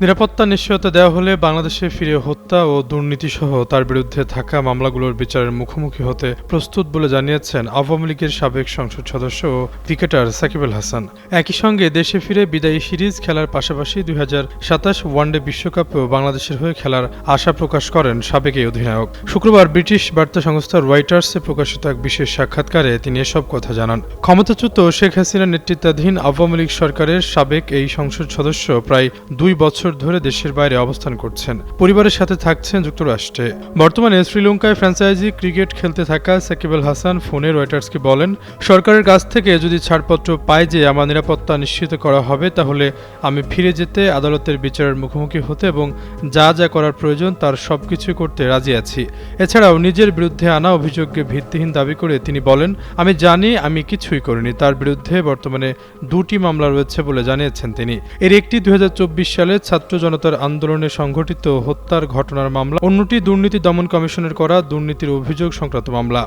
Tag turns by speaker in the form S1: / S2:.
S1: নিরাপত্তা নিশ্চয়তা দেওয়া হলে বাংলাদেশে ফিরে হত্যা ও দুর্নীতিসহ তার বিরুদ্ধে থাকা মামলাগুলোর বিচারের মুখোমুখি হতে প্রস্তুত বলে জানিয়েছেন আওয়ামী লীগের সাবেক সংসদ সদস্য ও ক্রিকেটার সাকিব আল হাসান। একই সঙ্গে দেশে ফিরে বিদায়ী সিরিজ খেলার পাশাপাশি ২০২৭ ওয়ানডে বিশ্বকাপেও বাংলাদেশের হয়ে খেলার আশা প্রকাশ করেন সাবেক এই অধিনায়ক। শুক্রবার ব্রিটিশ বার্তা সংস্থা রয়টার্সে প্রকাশিত এক বিশেষ সাক্ষাৎকারে তিনি এসব কথা জানান। ক্ষমতাচ্যুত শেখ হাসিনা নেতৃত্বাধীন আওয়ামী লীগ সরকারের সাবেক এই সংসদ সদস্য প্রায় ২ বছর ধরে দেশের বাইরে অবস্থান করছেন, পরিবারের সাথে থাকছেন যুক্তরাষ্ট্রে। বর্তমানে শ্রীলঙ্কায় ফ্র্যাঞ্চাইজি ক্রিকেট খেলতে থাকা সাকিব আল হাসান ফোনে রয়টার্সকে বলেন, সরকারের কাছ থেকে যদি ছাড়পত্র পাই যে আমার নিরাপত্তা নিশ্চিত করা হবে, তাহলে আমি ফিরে যেতে, আদালতের বিচারের মুখোমুখি হতে এবং যা যা করার প্রয়োজন তার সবকিছু করতে রাজি আছি। এছাড়াও নিজের বিরুদ্ধে আনা অভিযোগকে ভিত্তিহীন দাবি করে তিনি বলেন, আমি জানি আমি কিছুই করিনি। তার বিরুদ্ধে বর্তমানে 2টি মামলা রয়েছে বলে জানিয়েছেন তিনি। এর একটি ২০২৪ সালে ছাত্র জনতার আন্দোলনে সংঘটিত হত্যার ঘটনার মামলা, অন্যটি দুর্নীতি দমন কমিশনের করা দুর্নীতির অভিযোগ সংক্রান্ত মামলা।